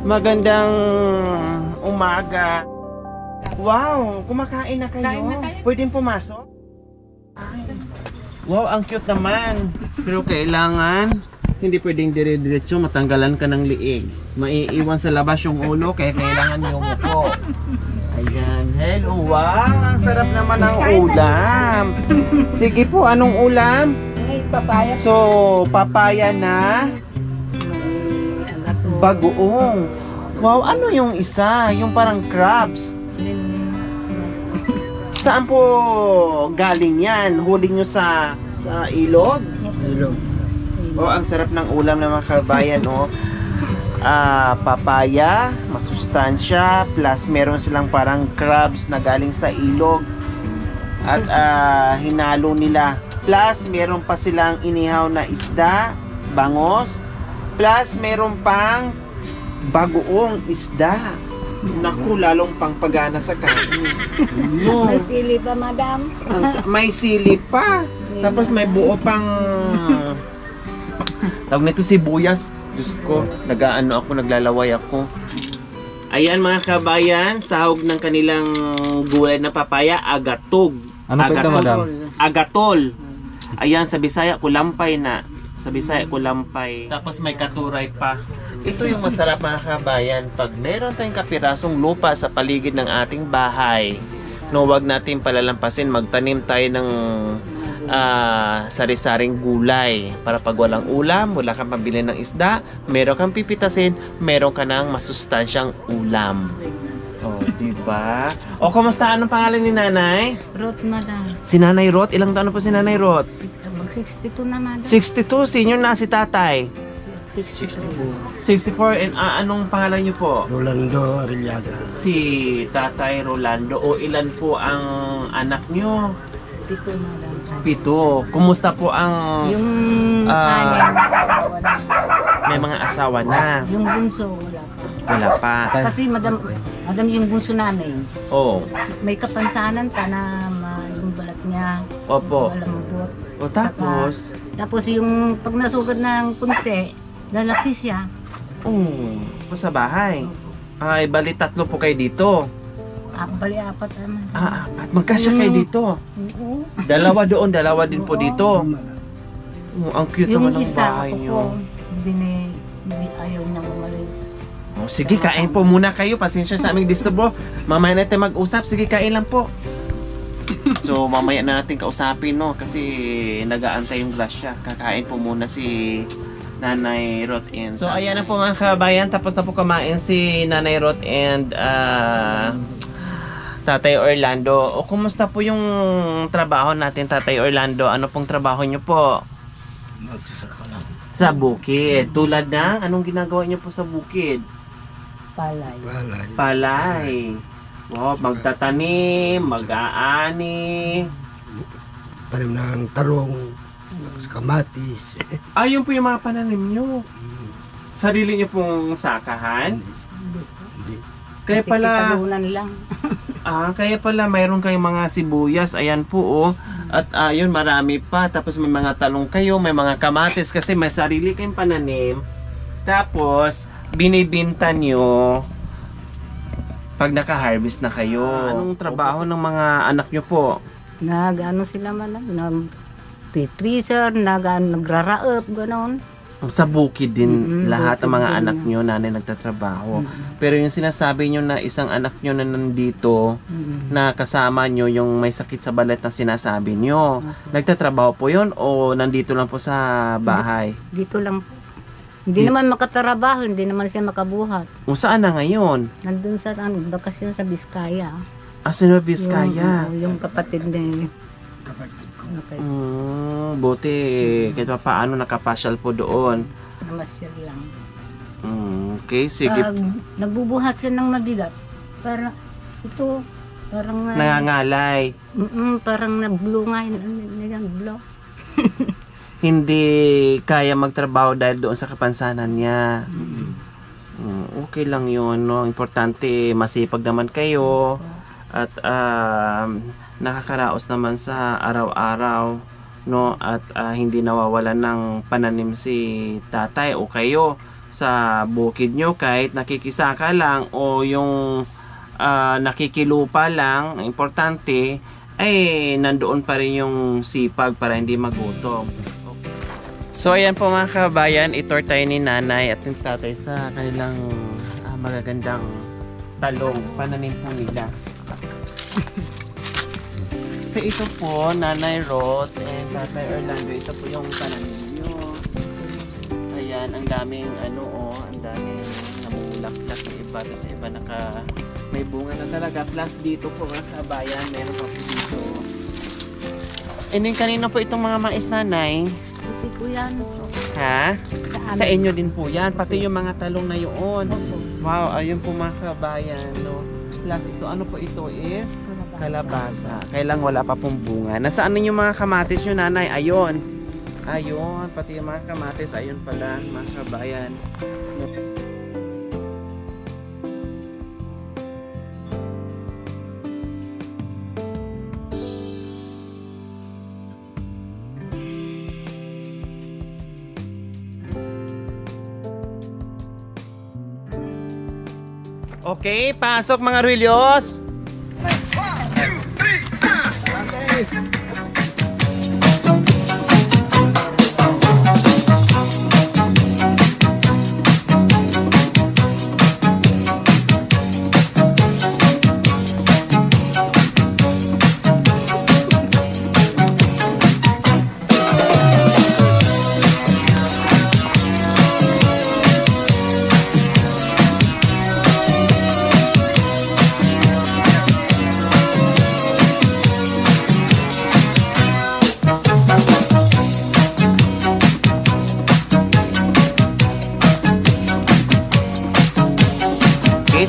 Magandang umaga. Wow, kumakain na kayo? Kain na tayo. Pwedeng pumasok? Ay. Wow, ang cute naman. Pero kailangan, hindi pwedeng dire-diretso, matanggalan ka ng liig. Maiiwan sa labas yung ulo, kaya kailangan yung upo. Ayan, hello, wow, ang sarap naman ng ulam. Sige po, anong ulam? May papaya. So, papaya na bagoong. Wow, ano yung isa? Yung parang crabs. Saan po galing yan? Huli nyo sa ilog? Ilog. Oh, ang sarap ng ulam ng mga kabayan, oh. Papaya, masustansya, plus meron silang parang crabs na galing sa ilog. At hinalo nila. Plus meron pa silang inihaw na isda, bangos. Plus meron pang bagoong isda. Naku, lalong pangpagana sa kanin. No. May sili pa, madam. May sili pa. Tapos may buo pang tawag nito sibuyas. Diyos ko, naglalaway ako. Ayan mga kabayan, sahog ng kanilang gulay na papaya, agatog. Ano pa ito, madam? Agatol. Ayan, sa Bisaya, kulampay na. Sa Bisaya, kulampay. Tapos may katuray pa. Ito yung masarap mga kabayan. Pag meron tayong kapirasong lupa sa paligid ng ating bahay, no, wag natin palalampasin, magtanim tayo ng sari-saring gulay para pag walang ulam, wala kang pambili ng isda, meron kang pipitasin, meron ka ng masustansyang ulam. Oh, diba? O, kumusta? Anong pangalan ni nanay? Rot, madam. Si Nanay Rot? Ilang taon na po si Nanay Rot? Mag-62 na, madam. 62, senior na si tatay. 62. 64, and anong pangalan niyo po? Rolando Arillaga. Si Tatay Rolando. O ilan po ang anak niyo? 62, madam. 7. Kumusta po ang Yung Ah. anim, asawa na. may mga asawa na? Yung bunso, wala pa. Wala pa. Kasi, madam, yung bunso namin, Oh, may kapansanan pa na yung balat niya. opo. Malambot. O tapos? Tapos yung pag nasugad ng kunti, lalaki siya. Po sa bahay. Ay, bali 3 po kayo dito. Bali apat naman. 4. Magkasya kayo dito. Oo. 2 doon, 2 din po dito. Ang cute Yung naman ng isa bahay ako niyo. po, hindi ayaw niyang umalis. Oh, sige, kain po muna kayo. Pasensya sa aming disturb, bro. Mamaya natin mag-usap. Sige, kain lang po. So, mamaya na natin kausapin, no? Kasi nag-aantay yung grasya. Kakain po muna si Nanay Rot and... So, ayan na po mga kabayan. Tapos na po kumain si Nanay Rot and Tatay Orlando. O, kumusta po yung trabaho natin, Tatay Orlando? Ano pong trabaho niyo po? Magsasaka lang. Sa bukid. Tulad na, anong ginagawa niyo po sa bukid? Palay. Balay. Palay. Wow, magtatanim, mag-aani. Tanim ng tarong, kamatis. Yun po yung mga pananim nyo. Sarili nyo pong sakahan. Hindi. Kaya pala, Pagkitalunan lang. kaya pala mayroon kayong mga sibuyas. Ayan po, oh. At yun, marami pa. Tapos may mga talong kayo, may mga kamatis kasi may sarili kayong pananim. Tapos, binibinta nyo pag naka-harvest na kayo. Anong trabaho ng mga anak nyo po? Nag-ano sila man, nag-teaser, nagraraop, gano'n. Sa bukid din lahat ng bukid mga din anak yan. nyo, nanay nagtatrabaho. Pero yung sinasabi nyo na isang anak nyo na nandito, na kasama nyo yung may sakit sa balat na sinasabi nyo, nagtatrabaho po yun o nandito lang po sa bahay? Dito lang. Hindi naman makatrabaho, hindi naman siya makabuhat. O saan na ngayon? Nandun sa bakasyon sa Biskaya. Sa Nueva Vizcaya. Yung kapatid na Kapatid ko. Buti kahit pa paano nakapasyal po doon. namasyal lang. Okay, sige. Pag nagbubuhat siya ng mabigat, parang ito, parang Nangangalay. parang na-blow nga yun, blow. Hindi kaya magtrabaho dahil doon sa kapansanan niya. Okay lang yun, no? Importante, masipag naman kayo. At nakakaraos naman sa araw-araw, no? At hindi nawawalan ng pananim si tatay o kayo. sa bukid nyo kahit nakikisaka lang o yung nakikilupa lang. Ang importante ay nandoon pa rin yung sipag para hindi magutom. So ayan po mga kabayan, itour tayo ni nanay at ni tatay sa kanilang magagandang talong. Pananim po nila. So ito po, Nanay Roth and Tatay Orlando, ito po yung pananim nyo. Ayan, ang daming ang daming namumulaklak sa iba. Tapos iba may bunga na talaga. Plus dito po mga kabayan, meron pa po dito. And then kanina po itong mga mais, Nanay. Puti ko yan. Ha? Sa Sa inyo din po yan, pati yung mga talong na yun. Wow, ayun po mga kabayan, no? Plus ito, ano po ito is? Kalabasa. Kailang wala pa pong bunga. Nasaan na yung mga kamatis nyo, Nanay? Ayun. Ayun, pati yung mga kamatis, ayun pala, mga kabayan. Okay, pasok mga Ruilyos.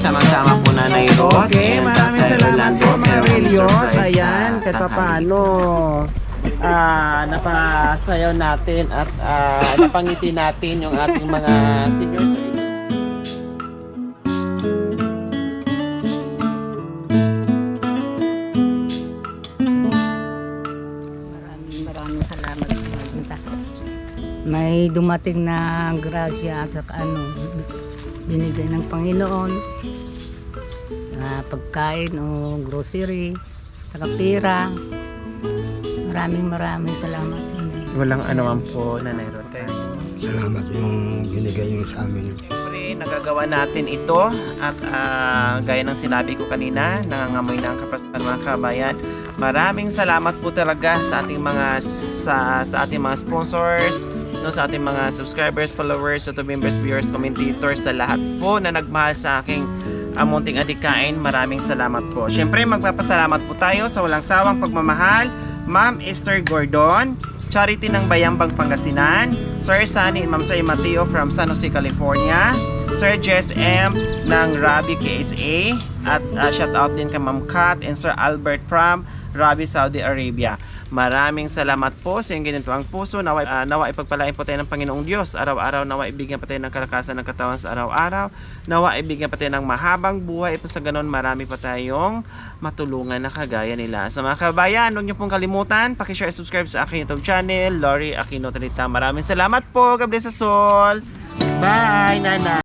Tama-tama po Nanay Roth. Okay, maraming salamat po mga Ruilyos. Ayan, kahit pa paano napasayaw natin at napangiti natin yung ating mga seniors. Maraming salamat sa mga. May dumating na grasya at saka binigay ng Panginoon na pagkain o grocery saka pera. Maraming salamat. Walang anuman po Nanay Roth. Salamat yung binigay nyo sa amin. Siyempre, nagagawa natin ito at gaya ng sinabi ko kanina, nangangamoy na ang kapasaran mga kabayan. Maraming salamat po talaga sa ating mga sa ating mga sponsors, no, sa ating mga subscribers, followers, YouTube members, viewers, commentators, sa lahat po na nagmahal sa aking munting adikain. Maraming salamat po. Siyempre, magpapasalamat po tayo sa walang sawang pagmamahal, Ma'am Esther Gordon, Charity ng Bayambang Pangasinan, Sir Sunny and Ma'am Sir Mateo from San Jose, California, Sir Jess M ng Rabi KSA, at shout out din kay Ma'am Kat and Sir Albert from Rabi, Saudi Arabia. Maraming salamat po sa inyong ginituang puso. Nawa ipagpalain po tayo ng Panginoong Diyos. Araw-araw nawa ibigyan pa tayo ng kalakasan ng katawan sa araw-araw. Nawa ibigyan pa tayo ng mahabang buhay. Sa ganon, marami pa tayong matulungan na kagaya nila. Sa mga kabayan, huwag niyo pong kalimutan, pakishare at subscribe sa aking YouTube channel, Lori Aquino Talita. Maraming salamat po. God bless us all. Bye, Nanay.